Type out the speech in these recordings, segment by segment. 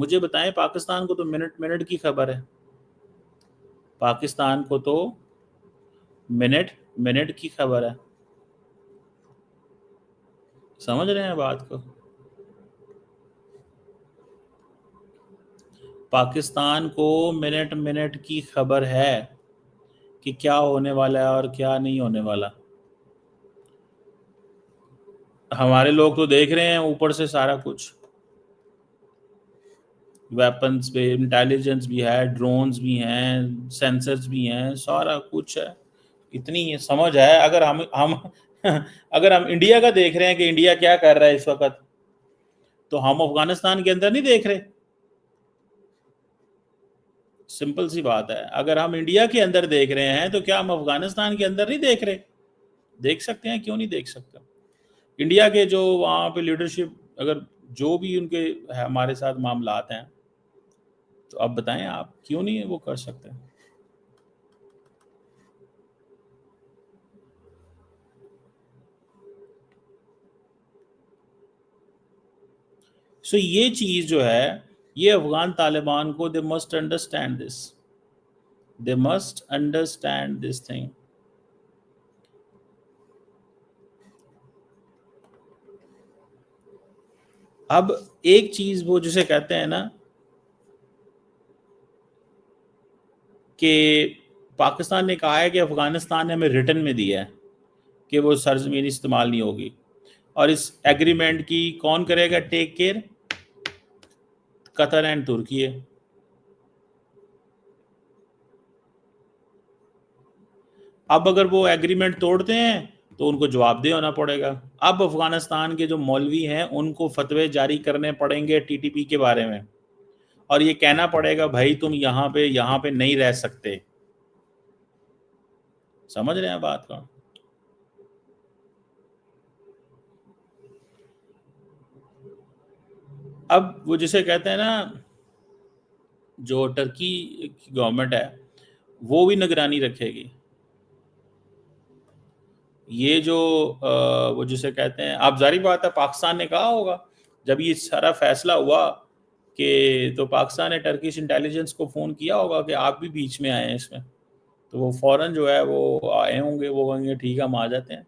مجھے بتائیں، پاکستان کو تو منٹ منٹ کی خبر ہے، پاکستان کو تو منٹ منٹ کی خبر ہے، سمجھ رہے ہیں بات کو؟ پاکستان کو منٹ منٹ کی خبر ہے کہ کیا ہونے والا ہے اور کیا نہیں ہونے والا۔ ہمارے لوگ تو دیکھ رہے ہیں اوپر سے سارا کچھ، ویپنز پہ انٹیلیجنس بھی ہے، ڈرونز بھی ہیں، سینسرز بھی ہیں، سارا کچھ ہے، اتنی سمجھ ہے۔ اگر ہم اگر ہم انڈیا کا دیکھ رہے ہیں کہ انڈیا کیا کر رہا ہے اس وقت، تو ہم افغانستان کے اندر نہیں دیکھ رہے؟ سمپل سی بات ہے، اگر ہم انڈیا کے اندر دیکھ رہے ہیں تو کیا ہم افغانستان کے اندر نہیں دیکھ رہے؟ دیکھ سکتے ہیں، کیوں نہیں دیکھ سکتے؟ انڈیا کے جو وہاں پہ لیڈرشپ، اگر جو بھی ان کے ہمارے ساتھ معاملات ہیں، تو اب بتائیں آپ کیوں نہیں وہ کر سکتے؟ سو یہ چیز جو ہے، یہ افغان طالبان کو they must understand this, they must understand this thing. اب ایک چیز وہ جسے کہتے ہیں نا کہ پاکستان نے کہا ہے کہ افغانستان نے ہمیں ریٹن میں دیا ہے کہ وہ سرزمین استعمال نہیں ہوگی، اور اس ایگریمنٹ کی کون کرے گا ٹیک کیئر؟ قطر اینڈ ترکی ہے۔ اب اگر وہ ایگریمنٹ توڑتے ہیں تو ان کو جواب دہ ہونا پڑے گا۔ اب افغانستان کے جو مولوی ہیں ان کو فتوے جاری کرنے پڑیں گے ٹی ٹی پی کے بارے میں، اور یہ کہنا پڑے گا بھائی تم یہاں پہ نہیں رہ سکتے۔ سمجھ رہے ہیں بات کا؟ اب وہ جسے کہتے ہیں نا، جو ٹرکی کی گورنمنٹ ہے وہ بھی نگرانی رکھے گی۔ یہ جو وہ جسے کہتے ہیں، آپ ظاہری بات ہے پاکستان نے کہا ہوگا جب یہ سارا فیصلہ ہوا کہ، تو پاکستان نے ٹرکش انٹیلیجنس کو فون کیا ہوگا کہ آپ بھی بیچ میں آئے ہیں اس میں، تو وہ فوراً جو ہے وہ آئے ہوں گے، وہ کہیں گے ٹھیک ہے ہم آ جاتے ہیں۔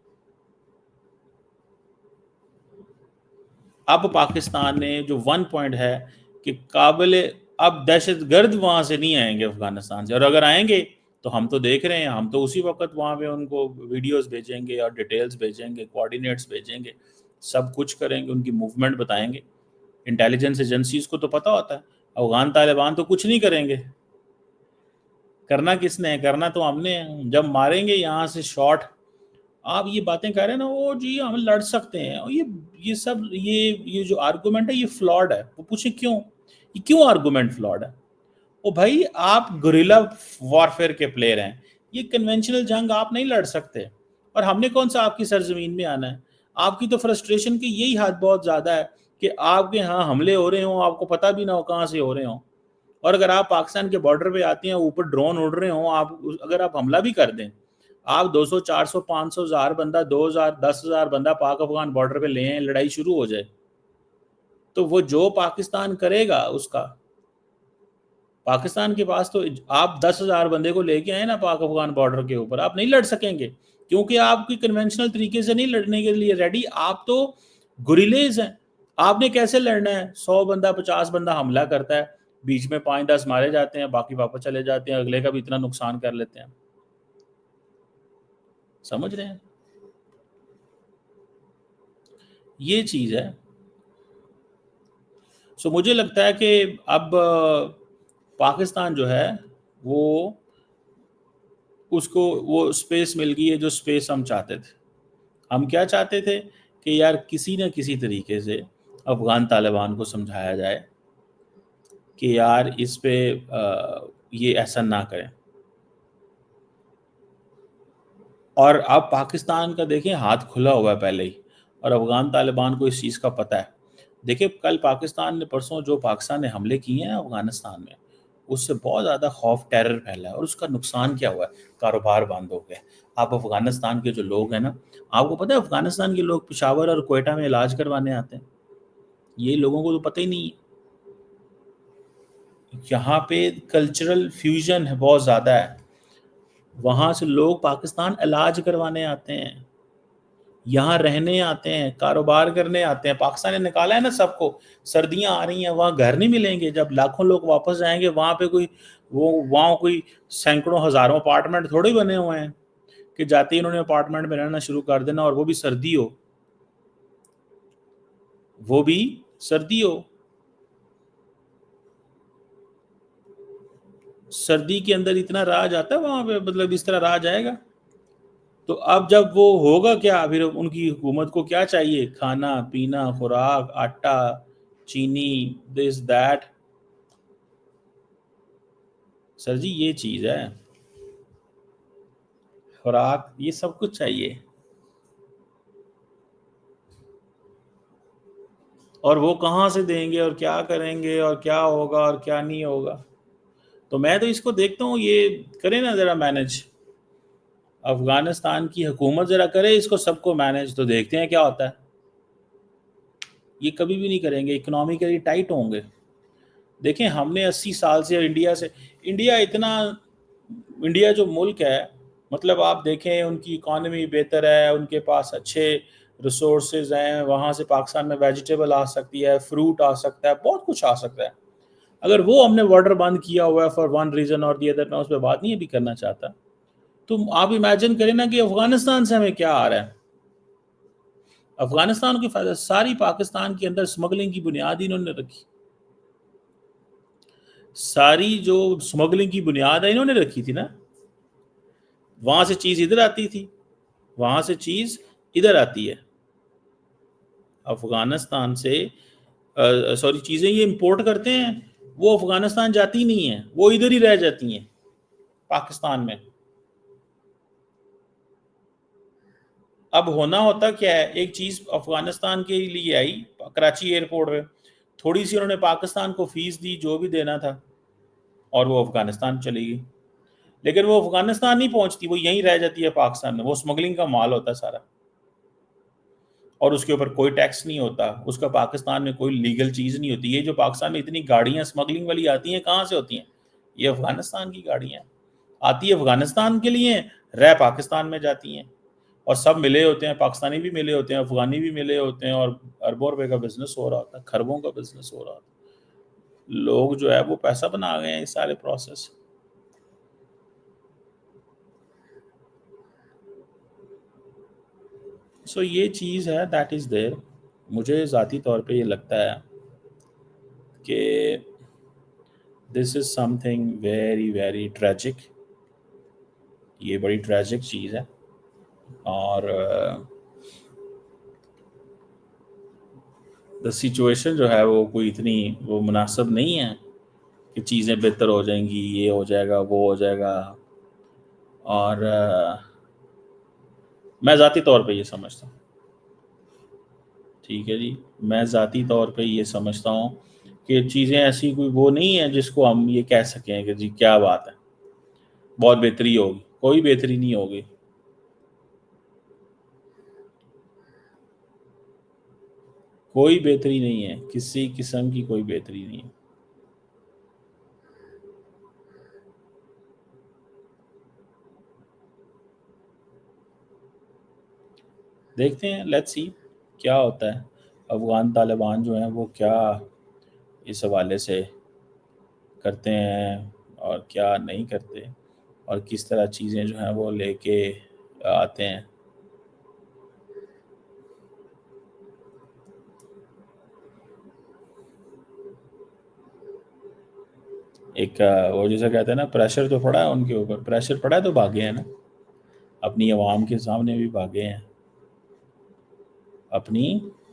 اب پاکستان نے جو ون پوائنٹ ہے کہ قابل، اب دہشت گرد وہاں سے نہیں آئیں گے افغانستان سے، اور اگر آئیں گے تو ہم تو دیکھ رہے ہیں، ہم تو اسی وقت وہاں پہ ان کو ویڈیوز بھیجیں گے اور ڈیٹیلز بھیجیں گے، کوارڈینیٹس بھیجیں گے، سب کچھ کریں گے، ان کی موومنٹ بتائیں گے۔ انٹیلیجنس ایجنسیز کو تو پتہ ہوتا ہے، افغان طالبان تو کچھ نہیں کریں گے۔ کرنا کس نے ہے؟ کرنا تو ہم نے ہے۔ جب ماریں گے یہاں سے شاٹ، آپ یہ باتیں کہہ رہے ہیں نا وہ جی ہم لڑ سکتے ہیں، اور یہ سب یہ جو آرگومنٹ ہے یہ فلاڈ ہے۔ وہ پوچھے کیوں؟ یہ کیوں آرگومنٹ فلاڈ ہے؟ او بھائی آپ گوریلا وارفیئر کے پلیئر ہیں، یہ کنونشنل جنگ آپ نہیں لڑ سکتے، اور ہم نے کون سا آپ کی سرزمین میں آنا ہے؟ آپ کی تو فرسٹریشن کی یہی حد بہت زیادہ ہے کہ آپ کے ہاں حملے ہو رہے ہوں، آپ کو پتہ بھی نہ ہو کہاں سے ہو رہے ہوں، اور اگر آپ پاکستان کے بارڈر پہ آتے ہیں، اوپر ڈرون اڑ رہے ہوں، اگر آپ حملہ بھی کر دیں، آپ 200 400 500 ہزار بندہ، 2000 10,000 بندہ پاک افغان بارڈر پہ لے ہیں، لڑائی شروع ہو جائے، تو وہ جو پاکستان کرے گا اس کا، پاکستان کے پاس تو آپ 10,000 بندے کو لے کے آئے نا پاک افغان بارڈر کے اوپر، آپ نہیں لڑ سکیں گے، کیونکہ آپ کی کنونشنل طریقے سے نہیں لڑنے کے لیے ریڈی، آپ تو گوریلیز ہیں۔ آپ نے کیسے لڑنا ہے؟ 100 بندہ 50 بندہ حملہ کرتا ہے، بیچ میں 5-10 مارے جاتے ہیں، باقی واپس چلے جاتے ہیں، اگلے کا بھی اتنا نقصان کر لیتے ہیں۔ سمجھ رہے ہیں؟ یہ چیز ہے۔ سو مجھے لگتا ہے کہ اب پاکستان جو ہے وہ، اس کو وہ سپیس مل گئی ہے جو سپیس ہم چاہتے تھے۔ ہم کیا چاہتے تھے کہ یار کسی نہ کسی طریقے سے افغان طالبان کو سمجھایا جائے کہ یار اس پہ یہ ایسا نہ کریں، اور اب پاکستان کا دیکھیں ہاتھ کھلا ہوا ہے پہلے ہی، اور افغان طالبان کو اس چیز کا پتہ ہے۔ دیکھیں کل پاکستان نے، پرسوں جو پاکستان نے حملے کیے ہیں افغانستان میں، اس سے بہت زیادہ خوف، ٹیرر پھیلا ہے، اور اس کا نقصان کیا ہوا ہے؟ کاروبار بند ہو گئے۔ آپ افغانستان کے جو لوگ ہیں نا، آپ کو پتہ ہے افغانستان کے لوگ پشاور اور کوئٹہ میں علاج کروانے آتے ہیں، یہ لوگوں کو تو پتہ ہی نہیں ہے۔ یہاں پہ کلچرل فیوژن ہے بہت زیادہ ہے. وہاں سے لوگ پاکستان علاج کروانے آتے ہیں, یہاں رہنے آتے ہیں, کاروبار کرنے آتے ہیں. پاکستان نے نکالا ہے نا سب کو. سردیاں آ رہی ہیں, وہاں گھر نہیں ملیں گے. جب لاکھوں لوگ واپس جائیں گے وہاں پہ وہاں کوئی سینکڑوں ہزاروں اپارٹمنٹ تھوڑے بنے ہوئے ہیں کہ جاتے ہی انہوں نے اپارٹمنٹ میں رہنا شروع کر دینا, اور وہ بھی سردی ہو, وہ بھی سردی ہو. سردی کے اندر اتنا راج آتا ہے وہاں پہ, مطلب اس طرح راج آئے گا. تو اب جب وہ ہوگا کیا, پھر ان کی حکومت کو کیا چاہیے؟ کھانا پینا, خوراک, آٹا, چینی, دس دیٹ. سر جی یہ چیز ہے, خوراک, یہ سب کچھ چاہیے. اور وہ کہاں سے دیں گے, اور کیا کریں گے, اور کیا ہوگا اور کیا نہیں ہوگا. تو میں تو اس کو دیکھتا ہوں, یہ کرے نا ذرا مینج, افغانستان کی حکومت ذرا کرے اس کو سب کو مینج, تو دیکھتے ہیں کیا ہوتا ہے. یہ کبھی بھی نہیں کریں گے, اکنامکلی ٹائٹ ہوں گے. دیکھیں ہم نے 80 سال سے انڈیا جو ملک ہے, مطلب آپ دیکھیں ان کی اکانومی بہتر ہے, ان کے پاس اچھے ریسورسز ہیں, وہاں سے پاکستان میں ویجیٹیبل آ سکتی ہے, فروٹ آ سکتا ہے, بہت کچھ آ سکتا ہے. اگر وہ ہم نے بارڈر بند کیا ہوا ہے فار ون ریزن اور دی ادر, میں اس پہ بات نہیں بھی کرنا چاہتا, تو آپ امیجن کریں نا کہ افغانستان سے ہمیں کیا آ رہا ہے. افغانستان کی فائدہ ساری پاکستان کے اندر سمگلنگ کی بنیاد انہوں نے رکھی. ساری جو سمگلنگ کی بنیاد ہے انہوں نے رکھی تھی نا. وہاں سے چیز ادھر آتی تھی, وہاں سے چیز ادھر آتی ہے. افغانستان سے سوری چیزیں یہ امپورٹ کرتے ہیں, وہ افغانستان جاتی نہیں ہیں, وہ ادھر ہی رہ جاتی ہیں پاکستان میں. اب ہونا ہوتا کیا ہے, ایک چیز افغانستان کے لیے آئی کراچی ایئرپورٹ پہ, تھوڑی سی انہوں نے پاکستان کو فیس دی جو بھی دینا تھا, اور وہ افغانستان چلی گئی. لیکن وہ افغانستان نہیں پہنچتی, وہ یہیں رہ جاتی ہے پاکستان میں. وہ اسمگلنگ کا مال ہوتا ہے سارا, اور اس کے اوپر کوئی ٹیکس نہیں ہوتا, اس کا پاکستان میں کوئی لیگل چیز نہیں ہوتی. یہ جو پاکستان میں اتنی گاڑیاں اسمگلنگ والی آتی ہیں, کہاں سے ہوتی ہیں؟ یہ افغانستان کی گاڑیاں آتی ہے, افغانستان کے لیے رہ پاکستان میں جاتی ہیں, اور سب ملے ہوتے ہیں, پاکستانی بھی ملے ہوتے ہیں, افغانی بھی ملے ہوتے ہیں, اور اربوں روپے کا بزنس ہو رہا ہوتا ہے, خربوں کا بزنس ہو رہا ہوتا ہے. لوگ جو ہے وہ پیسہ بنا گئے ہیں اس سارے پروسیس. سو یہ چیز ہے, دیٹ از دیر. مجھے ذاتی طور پہ یہ لگتا ہے کہ this is something very very tragic. یہ بڑی ٹریجک چیز ہے, اور دا سچویشن جو ہے وہ کوئی اتنی وہ مناسب نہیں ہے کہ چیزیں بہتر ہو جائیں گی, یہ ہو جائے گا, وہ ہو جائے گا. اور میں ذاتی طور پہ یہ سمجھتا ہوں, ٹھیک ہے جی, میں ذاتی طور پہ یہ سمجھتا ہوں کہ چیزیں ایسی کوئی وہ نہیں ہے جس کو ہم یہ کہہ سکیں کہ جی کیا بات ہے بہت بہتری ہوگی. کوئی بہتری نہیں ہوگی. کوئی بہتری نہیں ہے, کسی قسم کی کوئی بہتری نہیں ہے. دیکھتے ہیں, لیٹس سی کیا ہوتا ہے. افغان طالبان جو ہیں وہ کیا اس حوالے سے کرتے ہیں اور کیا نہیں کرتے, اور کس طرح چیزیں جو ہیں وہ لے کے آتے ہیں. ایک وہ جیسا کہتے ہیں نا, پریشر تو پڑا ہے ان کے اوپر, پریشر پڑا ہے تو بھاگے ہیں نا, اپنی عوام کے سامنے بھی بھاگے ہیں, اپنی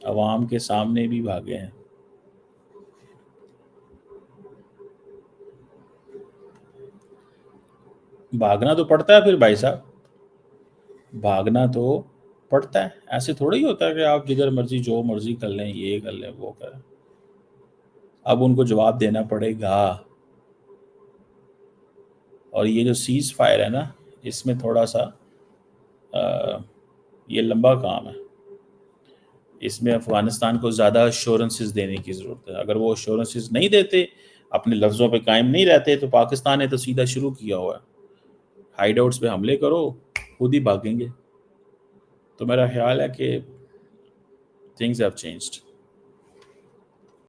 عوام کے سامنے بھی بھاگے ہیں. بھاگنا تو پڑتا ہے پھر بھائی صاحب, بھاگنا تو پڑتا ہے. ایسے تھوڑا ہی ہوتا ہے کہ آپ جدھر مرضی جو مرضی کر لیں, یہ کر لیں, وہ کریں. اب ان کو جواب دینا پڑے گا. اور یہ جو سیز فائر ہے نا, اس میں تھوڑا سا یہ لمبا کام ہے. اس میں افغانستان کو زیادہ ایشورنسز دینے کی ضرورت ہے. اگر وہ ایشورنسز نہیں دیتے اپنے لفظوں پہ قائم نہیں رہتے، تو پاکستان نے تو سیدھا شروع کیا ہوا ہے، ہائیڈ آؤٹس پہ حملے کرو، خود ہی بھاگیں گے. تو میرا خیال ہے کہ تھنگز ہیو چینجڈ.